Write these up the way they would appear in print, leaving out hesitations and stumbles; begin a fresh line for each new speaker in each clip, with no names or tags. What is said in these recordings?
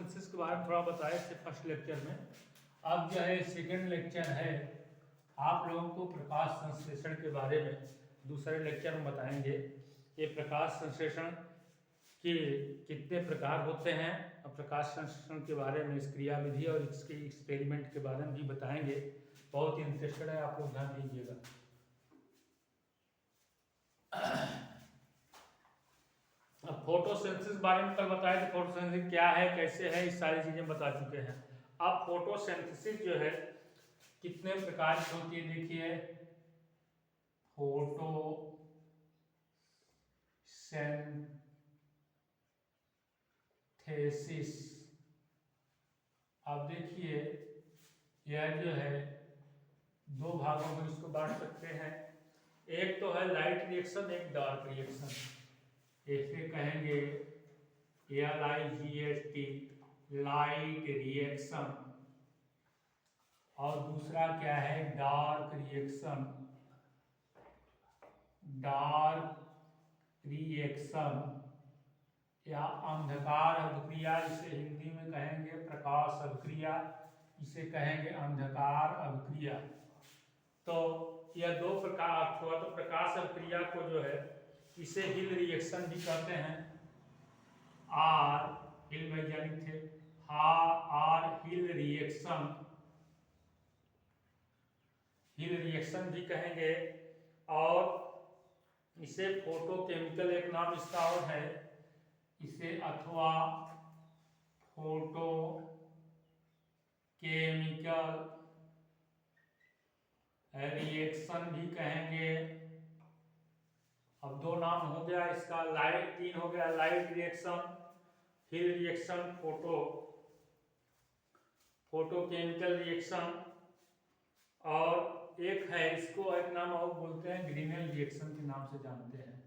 Photosynthesis के बारे में थोड़ा बताए थे फर्स्ट लेक्चर में। अब जो है सेकेंड लेक्चर है, आप लोगों को प्रकाश संश्लेषण के बारे में दूसरे लेक्चर में बताएंगे। ये प्रकाश संश्लेषण के कितने प्रकार होते हैं और प्रकाश संश्लेषण के बारे में इस क्रियाविधि और इसके एक्सपेरिमेंट के बारे में भी बताएंगे। बहुत ही इंटरेस्टेड है, आप लोग ध्यान दीजिएगा। अब फोटोसिंथेसिस बारे में कल बताया कि फोटोसिंथेसिस क्या है, कैसे है, इस सारी चीजें बता चुके हैं। अब फोटोसिंथेसिस जो है कितने प्रकार की होती है, देखिए। फोटोसिंथेसिस, अब देखिए यह जो है दो भागों में इसको बांट सकते हैं। एक तो है लाइट रिएक्शन, एक डार्क रिएक्शन। इसे कहेंगे LIGHT, लाइट रिएक्शन। और दूसरा क्या है, डार्क रिएक्शन। डार्क रिएक्शन या अंधकार अभिक्रिया, इसे हिंदी में कहेंगे प्रकाश अभिक्रिया, इसे कहेंगे अंधकार अभिक्रिया। तो यह दो प्रकार, अथवा तो प्रकाश अभिक्रिया को जो है इसे हिल रिएक्शन भी कहते हैं। हिल वैज्ञानिक थे, हिल रिएक्शन, हिल रिएक्शन भी कहेंगे। और इसे फोटोकेमिकल एक नाम इसका और है, इसे अथवा फोटो केमिकल रिएक्शन भी कहेंगे। अब दो नाम हो गया इसका, लाइट, तीन हो गया, लाइट रिएक्शन, हिल रिएक्शन, फोटोकेमिकल रिएक्शन। और एक है, इसको एक नाम और बोलते हैं ग्रीनेल रिएक्शन के नाम से जानते हैं।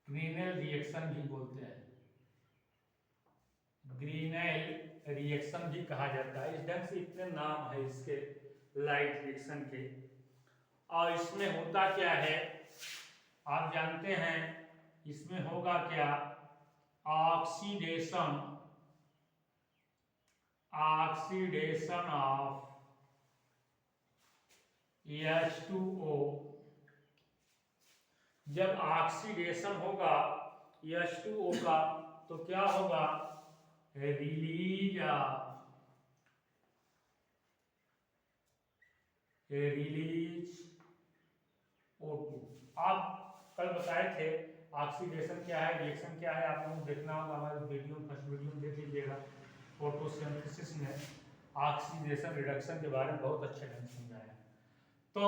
ग्रीनेल रिएक्शन भी बोलते हैं, ग्रीनेल रिएक्शन भी कहा जाता है। इस ढंग से इतने नाम है इसके लाइट रिएक्शन के। और इसमें होता क्या है आप जानते हैं, इसमें होगा क्या, ऑक्सीडेशन ऑफ H2O। जब ऑक्सीडेशन होगा H2O का तो क्या होगा, रिलीज O2। आप कल बताए थे ऑक्सीडेशन क्या है, रिएक्शन क्या है, आप लोगों को देखना होगा हमारे वीडियो, फर्स्ट वीडियो में देख लीजिएगा। फोटोसिंथेसिस में ऑक्सीडेशन रिडक्शन के बारे में बहुत अच्छे ढंग से समझाया। तो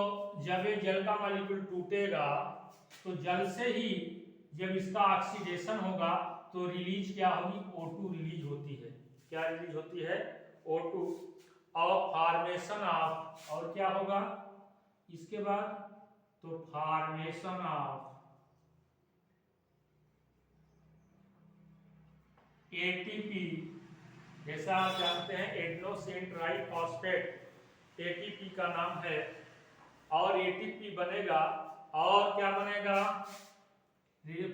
जब ये जल का मॉलिक्यूल टूटेगा तो जल से ही जब इसका ऑक्सीडेशन होगा तो रिलीज क्या होगी, O2 रिलीज होती है। क्या रिलीज होती है, O2। और फॉर्मेशन ऑफ, और क्या होगा इसके बाद, तो फॉर्मेशन ऑफ ATP। जैसा आप जानते हैं एडेनोसिन ट्राइफॉस्फेट ATP का नाम है। और ATP बनेगा, और क्या बनेगा,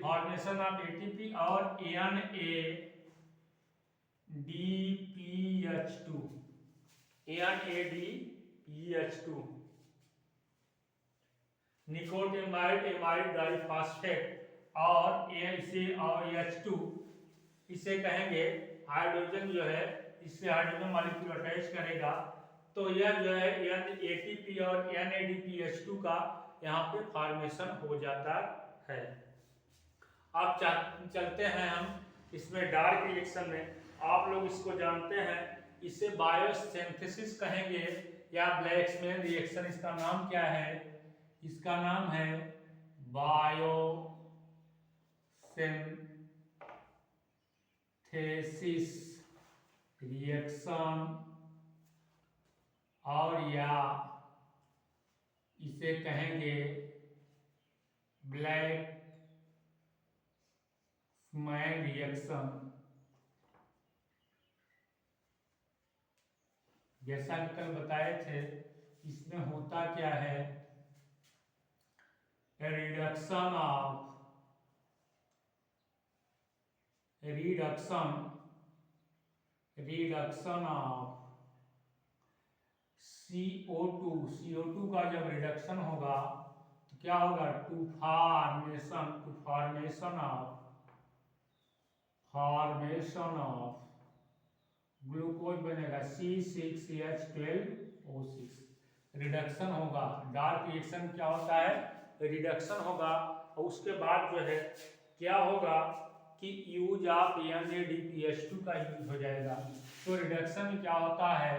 फॉर्मेशन ऑफ ATP और NADPH2 निकोटिनामाइड एमाइड डाइफॉस्फेट। और इसे और H2 इसे कहेंगे हाइड्रोजन जो है, इससे हाइड्रोजन मॉलिक्यूल अटैच करेगा तो यह जो है ATP और NADPH2 का यहाँ पे फॉर्मेशन हो जाता है। अब चलते हैं हम इसमें डार्क रिएक्शन में। आप लोग इसको जानते हैं, इसे बायोसिंथेसिस कहेंगे या ब्लैक्समैन रिएक्शन। इसका नाम क्या है, इसका नाम है बायोसिंथेसिस रिएक्शन। और या इसे कहेंगे ब्लैक्समैन रिएक्शन। जैसा कि कल बताए थे, इसमें होता क्या है, reduction of reduction of CO2 का जब रिडक्शन होगा तो क्या होगा, टू फॉर्मेशन ऑफ ग्लूकोज बनेगा C6H12O6। रिडक्शन होगा, डार्क रिएक्शन क्या होता है, रिडक्शन होगा। और उसके बाद जो है क्या होगा कि यूज ऑफ NADPH2 का यूज हो जाएगा। तो रिडक्शन में क्या होता है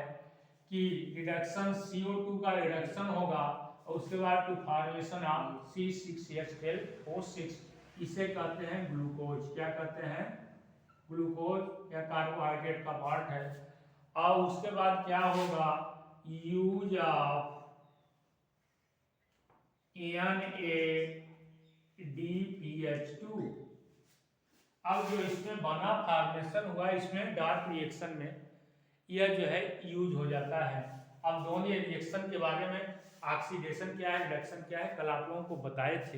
कि रिडक्शन CO2 का रिडक्शन होगा और उसके बाद टू फॉर्मेशन ऑफ C6H12O6, इसे कहते हैं ग्लूकोज। क्या कहते हैं, ग्लूकोज या कार्बोहाइड्रेट का पार्ट है। और उसके बाद क्या होगा, यूज ऑफ NADPH2। अब जो इसमें बना फॉर्मेशन हुआ इसमें डार्क रिएक्शन में, यह जो है यूज हो जाता है। अब दोनों रिएक्शन के बारे में, ऑक्सीडेशन क्या है, रिडक्शन क्या है, कल आप लोगों को बताए थे।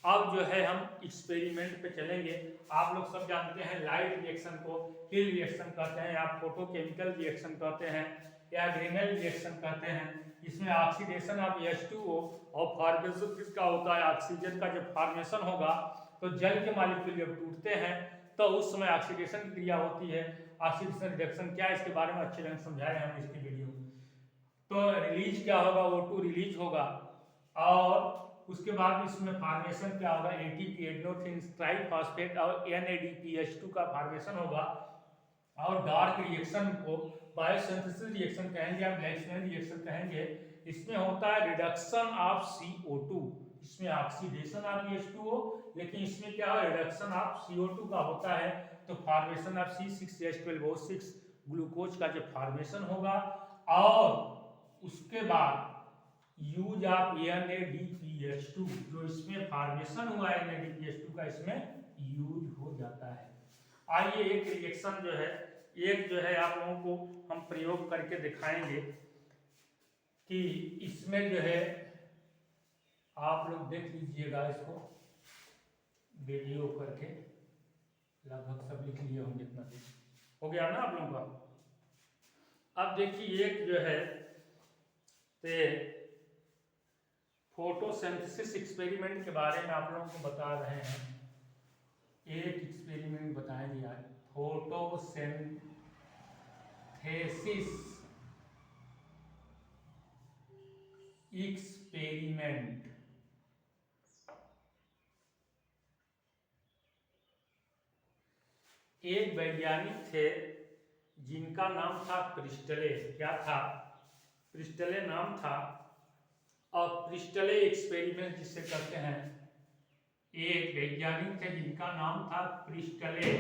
अब जो है हम एक्सपेरिमेंट पे चलेंगे। आप लोग सब जानते हैं लाइट रिएक्शन को हिल रिएक्शन कहते हैं, या फोटोकेमिकल रिएक्शन कहते हैं, या ग्रेनल रिएक्शन कहते हैं। इसमें ऑक्सीडेशन ऑफ H2O और फॉर्मेशन किसका होता है, ऑक्सीजन का। जब फॉर्मेशन होगा तो जल के मॉलिक्यूल जब टूटते हैं तो उस समय ऑक्सीडेशन की क्रिया होती है। ऑक्सीडेशन रिडक्शन क्या है, इसके बारे में अच्छे ढंग समझाए हैं इसकी वीडियो। तो रिलीज क्या होगा, O2 रिलीज होगा और उसके बाद इसमें फॉर्मेशन क्या होगा, ATP एडेनोसिन ट्राइफॉस्फेट और NADPH2 का फॉर्मेशन होगा। और डार्क रिएक्शन को बायोसिंथेसिस रिएक्शन कहेंगे या ब्लैक्समैन रिएक्शन कहेंगे। इसमें होता है रिडक्शन ऑफ CO2, इसमें ऑक्सीडेशन ऑफ H2O, लेकिन इसमें क्या है, रिडक्शन ऑफ CO2 का होता है। तो फॉर्मेशन ऑफ C6H12O6 ग्लूकोज का जब फॉर्मेशन होगा और उसके बाद यूज ऑफ NADPH2, जो इसमें फॉर्मेशन हुआ है NADPH2 का, इसमें यूज हो जाता है। आइए एक रिएक्शन जो है, एक जो है आप लोगों को हम प्रयोग करके दिखाएंगे कि इसमें जो है आप लोग देख लीजिएगा इसको वीडियो करके, लगभग सब लिख लिए होंगे, इतना हो गया ना आप लोगों का। अब देखिए एक जो है फोटोसिंथेसिस एक्सपेरिमेंट के बारे में आप लोगों को बता रहे हैं। एक एक्सपेरिमेंट बताएंगे आज, फोटोसिंथेसिस एक्सपेरिमेंट। एक वैज्ञानिक थे जिनका नाम था प्रिस्टले। क्या था, प्रिस्टले नाम था। और प्रिस्टले एक्सपेरिमेंट जिसे कहते हैं, एक वैज्ञानिक थे जिनका नाम था प्रिस्टले।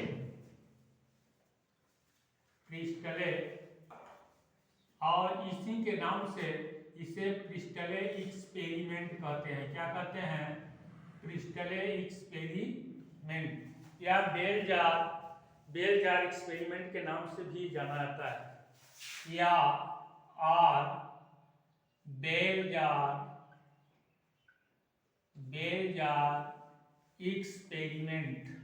और इसी के नाम से इसे प्रिस्टले एक्सपेरिमेंट कहते हैं। क्या कहते हैं, प्रिस्टले एक्सपेरिमेंट या बेलजार एक्सपेरिमेंट के नाम से भी जाना जाता है, या बेलजार एक्सपेरिमेंट।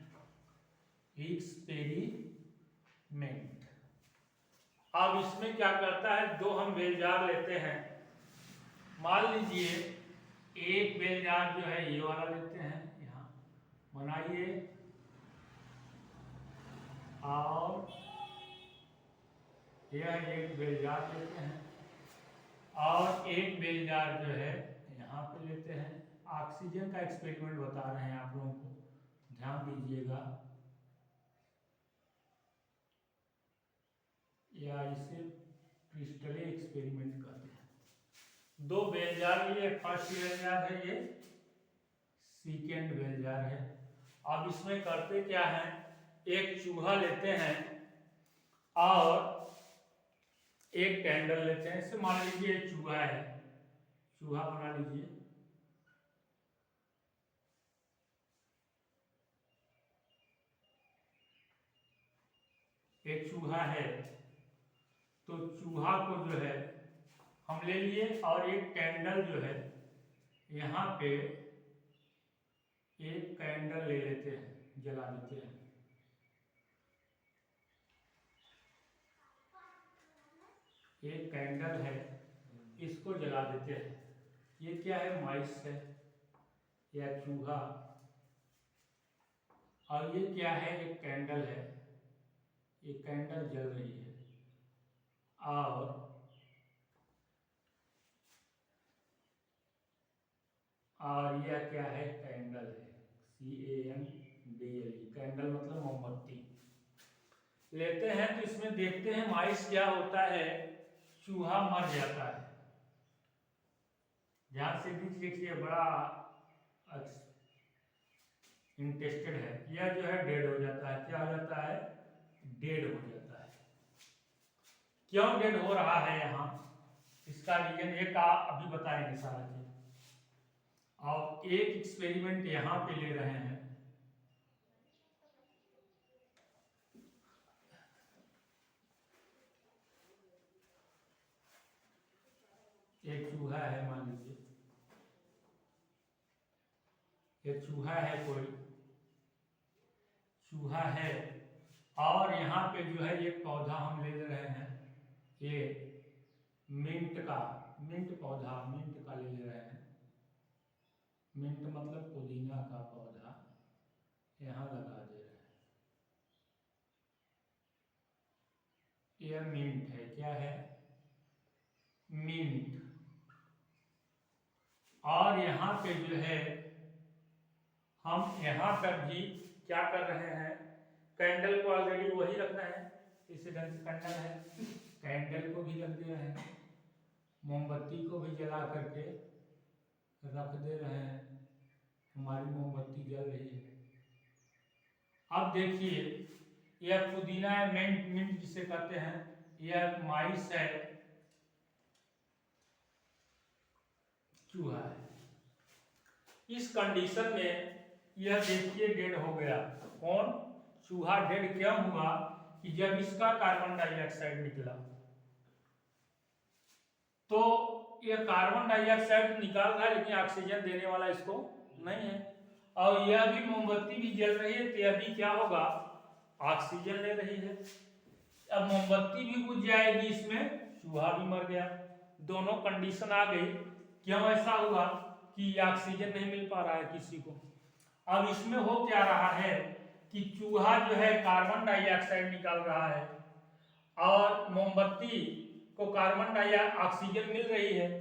अब इसमें क्या करता है, दो हम बेलजार लेते हैं। मान लीजिए एक बेलजार जो है ये वाला लेते हैं, यहाँ बनाइए, और यह एक बेलजार लेते हैं, और एक बेलजार जो है यहाँ पे लेते हैं। ऑक्सीजन का एक्सपेरिमेंट बता रहे हैं आप लोगों को, ध्यान दीजिएगा। या इसे क्रिस्टले एक्सपेरिमेंट कहते हैं। दो बेलजार लिए, फर्स्ट बेलजार है ये, सेकेंड बेलजार है। अब इसमें करते क्या है, एक चूहा लेते हैं और एक कैंडल लेते हैं। इसे मान लीजिए चूहा है, चूहा बना लीजिए। एक चूहा है, तो चूहा को जो है हम ले लिए, और एक कैंडल जो है यहाँ पे एक कैंडल ले लेते हैं, जला देते हैं। एक कैंडल है, इसको जला देते हैं। ये क्या है, माइस है या चूहा, और ये क्या है, एक कैंडल है, ये कैंडल जल रही है, और यह क्या है, कैंडल है, CANDLE, कैंडल मतलब मोमबत्ती। लेते हैं तो इसमें देखते हैं माइस क्या होता है, चूहा मर जाता है। ध्यान से देखिए, बड़ा इंटरेस्टेड है। यह जो है डेड हो जाता है। क्या हो जाता है, डेड हो जाता है। क्यों डेड हो रहा है यहाँ, इसका रीजन एक अभी बताएंगे सारा चीज। और एक एक्सपेरिमेंट यहाँ पे ले रहे हैं, एक चूहा है, मान लीजिए एक चूहा है, कोई चूहा है, और यहाँ पे जो है एक पौधा हम ले रहे हैं, ये मिंट पौधा, मिंट का ले रहे हैं। मिंट मतलब पुदीना का पौधा यहाँ लगा दे रहे हैं। यह मिंट है, क्या है, मिंट। और यहाँ पे जो है हम यहाँ पर भी क्या कर रहे हैं, कैंडल को ऑलरेडी वही रखना है, इसी ढंग से कैंडल है, कैंडल को भी रख दे रहे हैं, मोमबत्ती को भी जला करके रख दे रहे हैं, हमारी मोमबत्ती जल रही है। अब देखिए, यह पुदीना है, मिंट जिसे कहते हैं, यह माइस है, चूहा है। इस कंडीशन में यह देखिए डेड हो गया। कौन, चूहा डेड क्यों हुआ, कि जब इसका कार्बन डाइऑक्साइड निकला, तो यह कार्बन डाइऑक्साइड निकाल रहा है, लेकिन ऑक्सीजन देने वाला इसको नहीं है। और यह भी मोमबत्ती भी जल रही है, तो यह भी क्या होगा, ऑक्सीजन ले रही है। अब मोमबत्ती भी बुझ जाएगी, इसमें चूहा भी मर गया। दोनों कंडीशन आ गई। क्यों ऐसा हुआ, कि ऑक्सीजन नहीं मिल पा रहा है किसी को। अब इसमें हो क्या रहा है, कि चूहा जो है कार्बन डाइऑक्साइड निकाल रहा है, और मोमबत्ती को कार्बन डाइऑक्साइड ऑक्सीजन मिल रही है।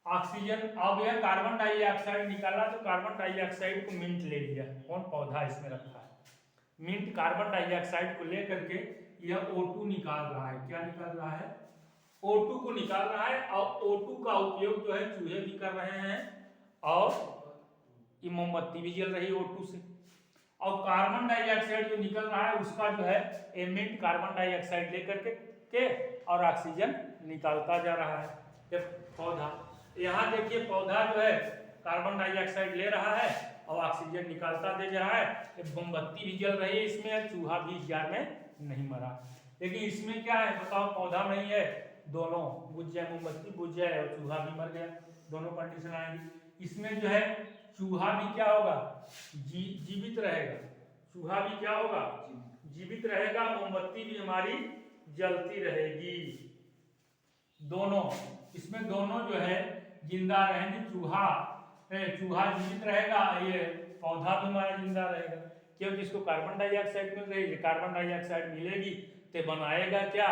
ऑक्सीजन, अब यह कार्बन डाइऑक्साइड निकाला, तो कार्बन डाइऑक्साइड को मिंट ले लिया। कौन, पौधा इसमें रखा है। मिंट कार्बन डाइऑक्साइड को लेकर के यह O2 निकाल रहा है। क्या निकाल रहा है, O2 को निकाल रहा है। और O2 का उपयोग जो है चूहे भी कर रहे हैं, और ये मोमबत्ती भी जल रही है O2 से। और कार्बन डाइऑक्साइड जो निकल रहा है, उसका जो है मिंट कार्बन डाइऑक्साइड लेकर के और ऑक्सीजन निकालता जा रहा है। ये पौधा, यहाँ देखिए पौधा जो है कार्बन डाइऑक्साइड ले रहा है और ऑक्सीजन निकालता दे जा रहा है। मोमबत्ती भी जल रही है इसमें, चूहा भी इस जार में नहीं मरा। लेकिन इसमें क्या है बताओ, पौधा नहीं है, दोनों बुझ जाए, मोमबत्ती बुझ जाए और चूहा भी मर गया, दोनों कंडीशन आएंगी। इसमें जो है चूहा भी क्या होगा, जीवित रहेगा। चूहा भी क्या होगा, जीवित रहेगा, मोमबत्ती भी हमारी जलती रहेगी। दोनों, इसमें दोनों जो है जिंदा रहेंगे। चूहा जीवित रहेगा, ये पौधा भी हमारा जिंदा रहेगा, क्योंकि इसको कार्बन डाइऑक्साइड मिल रही है। कार्बन डाइऑक्साइड मिलेगी तो बनाएगा क्या,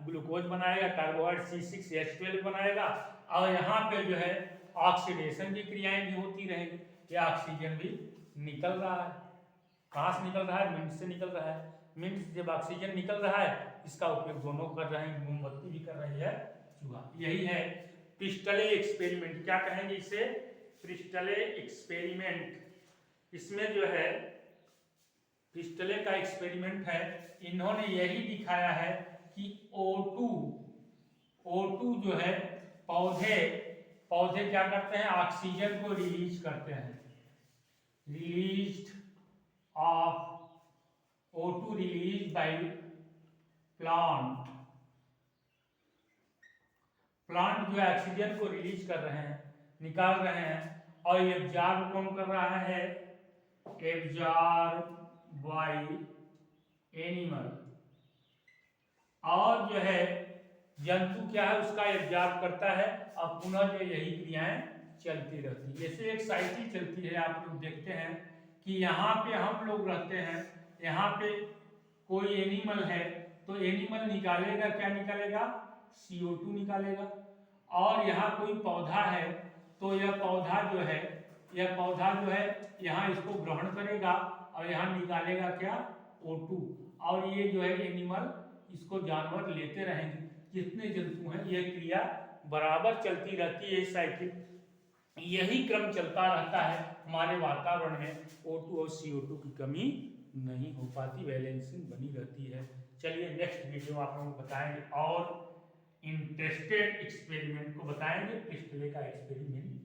ग्लूकोज बनाएगा, कार्बोहाइड्रेट C6H12 बनाएगा। और यहाँ पे जो है ऑक्सीडेशन की क्रियाएं भी होती रहेंगी। ये ऑक्सीजन भी निकल रहा है, कहाँ से निकल रहा है, मिंट से निकल रहा है। मिंट से जब ऑक्सीजन निकल रहा है, इसका उपयोग दोनों कर रहे हैं, मोमबत्ती भी कर रही है, चूहा। यही है प्रिस्टले एक्सपेरिमेंट। क्या कहेंगे इसे, प्रिस्टले एक्सपेरिमेंट। इसमें जो है प्रिस्टले का एक्सपेरिमेंट है, इन्होंने यही दिखाया है कि O2 जो है, पौधे क्या करते हैं, ऑक्सीजन को रिलीज करते हैं। Release of O2 release by plant जो है ऑक्सीजन को रिलीज कर रहे हैं, निकाल रहे हैं। और एब्जॉर्ब कौन कर रहा है, एब्जॉर्ब बाय एनिमल। और जो है जंतु क्या है उसका एब्जॉर्ब करता है और पुनः जो यही क्रियाएं चलती रहती है। जैसे एक साइकिल चलती है, आप लोग देखते हैं कि यहाँ पे हम लोग रहते हैं, यहाँ पे कोई एनिमल है तो एनिमल निकालेगा, क्या निकालेगा, CO2 निकालेगा। और यहाँ कोई पौधा है तो यह पौधा जो है, यह पौधा जो है यहाँ इसको ग्रहण करेगा और यहाँ निकालेगा क्या, O2। और ये जो है एनिमल, इसको जानवर लेते रहेंगे। जितने जंतु हैं यह क्रिया बराबर चलती रहती है, साइकिल यही क्रम चलता रहता है। हमारे वातावरण में O2 और CO2 की कमी नहीं हो पाती, बैलेंसिंग बनी रहती है। चलिए नेक्स्ट वीडियो आप लोगों को बताएंगे और इंटरेस्टेड एक्सपेरिमेंट को बताएंगे, प्रिस्टले का एक्सपेरिमेंट